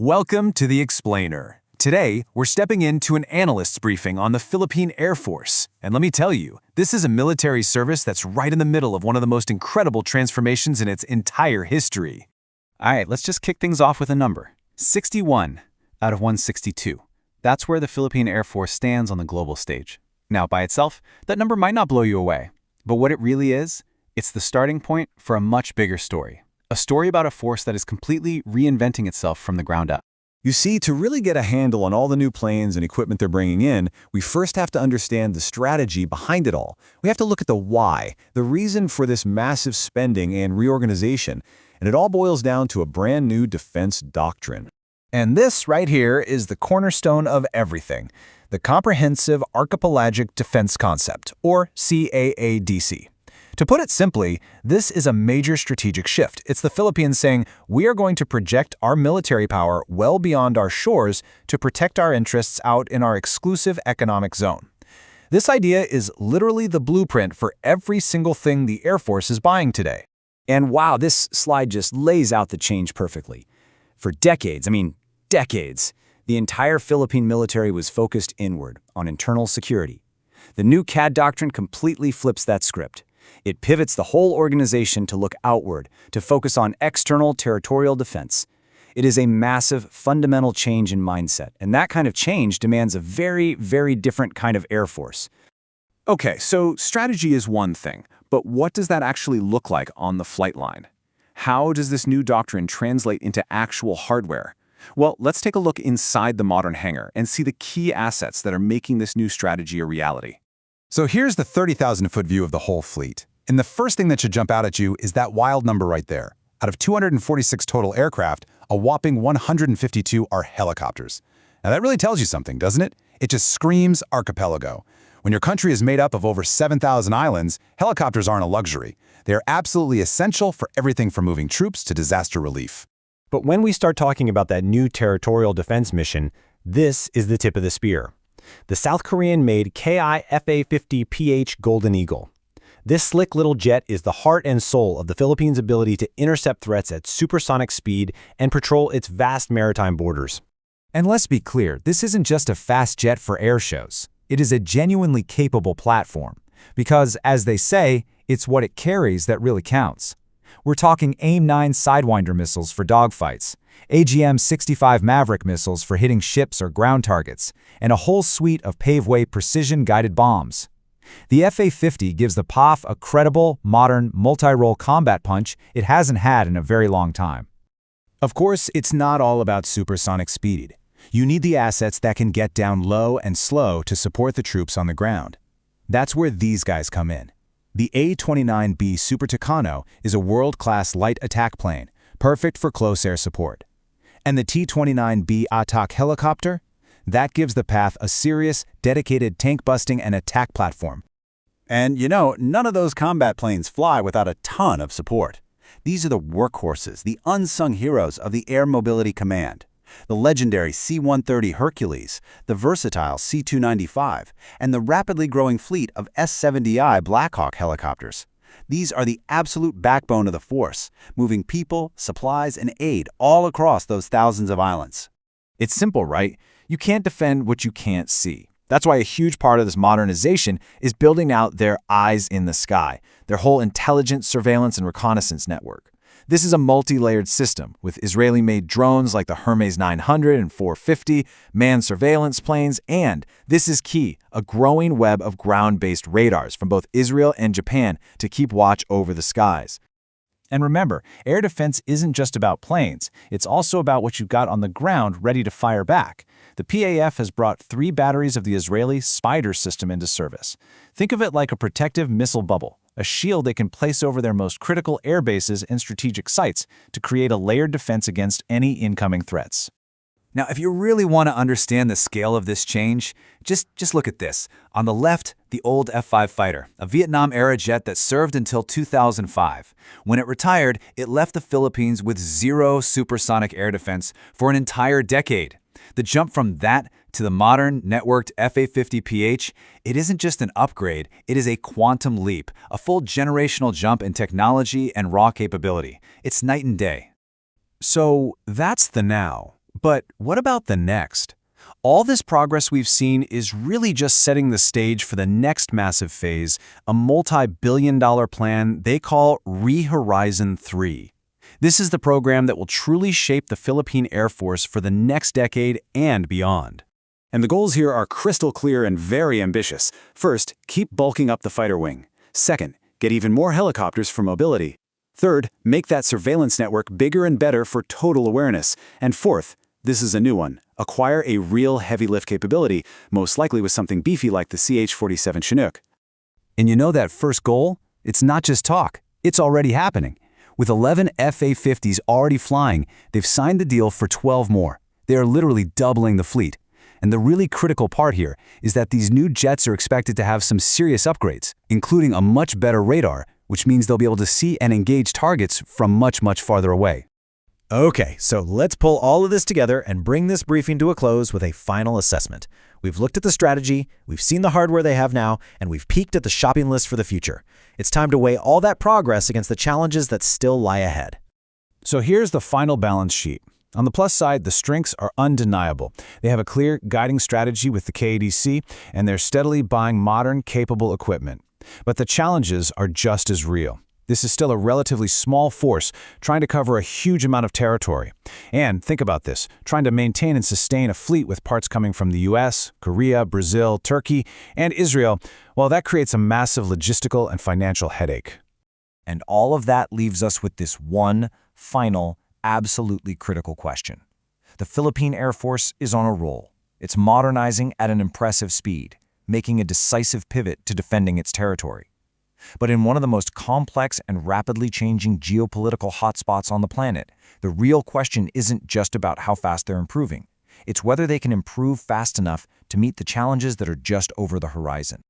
Welcome to The Explainer. Today, we're stepping into an analyst's briefing on the Philippine Air Force. And let me tell you, this is a military service that's right in the middle of one of the most incredible transformations in its entire history. All right, let's just kick things off with a number. 61 out of 162. That's where the Philippine Air Force stands on the global stage. Now, by itself, that number might not blow you away. But what it really is, it's the starting point for a much bigger story. A story about a force that is completely reinventing itself from the ground up. You see, to really get a handle on all the new planes and equipment they're bringing in, we first have to understand the strategy behind it all. We have to look at the why, the reason for this massive spending and reorganization. And it all boils down to a brand new defense doctrine. And this right here is the cornerstone of everything, the Comprehensive Archipelagic Defense Concept, or CAADC. To put it simply, this is a major strategic shift. It's the Philippines saying, we are going to project our military power well beyond our shores to protect our interests out in our exclusive economic zone. This idea is literally the blueprint for every single thing the Air Force is buying today. And wow, this slide just lays out the change perfectly. For decades, decades, the entire Philippine military was focused inward, on internal security. The new CAD doctrine completely flips that script. It pivots the whole organization to look outward, to focus on external territorial defense. It is a massive, fundamental change in mindset, and that kind of change demands a very, very different kind of Air Force. Okay, so strategy is one thing, but what does that actually look like on the flight line? How does this new doctrine translate into actual hardware? Well, let's take a look inside the modern hangar and see the key assets that are making this new strategy a reality. So here's the 30,000-foot view of the whole fleet. And the first thing that should jump out at you is that wild number right there. Out of 246 total aircraft, a whopping 152 are helicopters. Now that really tells you something, doesn't it? It just screams archipelago. When your country is made up of over 7,000 islands, helicopters aren't a luxury. They are absolutely essential for everything from moving troops to disaster relief. But when we start talking about that new territorial defense mission, this is the tip of the spear. The South Korean-made Ki-FA-50PH Golden Eagle. This slick little jet is the heart and soul of the Philippines' ability to intercept threats at supersonic speed and patrol its vast maritime borders. And let's be clear, this isn't just a fast jet for air shows. It is a genuinely capable platform. Because, as they say, it's what it carries that really counts. We're talking AIM-9 Sidewinder missiles for dogfights, AGM-65 Maverick missiles for hitting ships or ground targets, and a whole suite of pave-way precision-guided bombs. The FA-50 gives the PAF a credible, modern, multi-role combat punch it hasn't had in a very long time. Of course, it's not all about supersonic speed. You need the assets that can get down low and slow to support the troops on the ground. That's where these guys come in. The A-29B Super Tucano is a world-class light attack plane, perfect for close air support. And the T-29B ATAK helicopter? That gives the PAF a serious, dedicated tank-busting and attack platform. And none of those combat planes fly without a ton of support. These are the workhorses, the unsung heroes of the Air Mobility Command. The legendary C-130 Hercules, the versatile C-295, and the rapidly growing fleet of S-70I Blackhawk helicopters. These are the absolute backbone of the force, moving people, supplies, and aid all across those thousands of islands. It's simple, right? You can't defend what you can't see. That's why a huge part of this modernization is building out their eyes in the sky, their whole intelligence, surveillance, and reconnaissance network. This is a multi-layered system with Israeli-made drones like the Hermes 900 and 450, manned surveillance planes, and, this is key, a growing web of ground-based radars from both Israel and Japan to keep watch over the skies. And remember, air defense isn't just about planes. It's also about what you've got on the ground ready to fire back. The PAF has brought 3 batteries of the Israeli Spider system into service. Think of it like a protective missile bubble, a shield they can place over their most critical air bases and strategic sites to create a layered defense against any incoming threats. Now, if you really want to understand the scale of this change, just look at this. On the left, the old F-5 fighter, a Vietnam-era jet that served until 2005. When it retired, it left the Philippines with 0 supersonic air defense for an entire decade. The jump from that to the modern, networked FA-50PH, it isn't just an upgrade, it is a quantum leap, a full generational jump in technology and raw capability. It's night and day. So that's the now. But what about the next? All this progress we've seen is really just setting the stage for the next massive phase, a multi-billion-dollar plan they call Re-Horizon 3. This is the program that will truly shape the Philippine Air Force for the next decade and beyond. And the goals here are crystal clear and very ambitious. First, keep bulking up the fighter wing. Second, get even more helicopters for mobility. Third, make that surveillance network bigger and better for total awareness. And fourth, this is a new one, acquire a real heavy lift capability, most likely with something beefy like the CH-47 Chinook. And you know that first goal? It's not just talk, it's already happening. With 11 FA-50s already flying, they've signed the deal for 12 more. They are literally doubling the fleet. And the really critical part here is that these new jets are expected to have some serious upgrades, including a much better radar, which means they'll be able to see and engage targets from much, much farther away. Okay, so let's pull all of this together and bring this briefing to a close with a final assessment. We've looked at the strategy, we've seen the hardware they have now, and we've peeked at the shopping list for the future. It's time to weigh all that progress against the challenges that still lie ahead. So here's the final balance sheet. On the plus side, the strengths are undeniable. They have a clear guiding strategy with the KADC, and they're steadily buying modern, capable equipment. But the challenges are just as real. This is still a relatively small force trying to cover a huge amount of territory. And think about this, trying to maintain and sustain a fleet with parts coming from the US, Korea, Brazil, Turkey, and Israel, well, that creates a massive logistical and financial headache. And all of that leaves us with this one final, absolutely critical question. The Philippine Air Force is on a roll. It's modernizing at an impressive speed, making a decisive pivot to defending its territory. But in one of the most complex and rapidly changing geopolitical hotspots on the planet, the real question isn't just about how fast they're improving. It's whether they can improve fast enough to meet the challenges that are just over the horizon.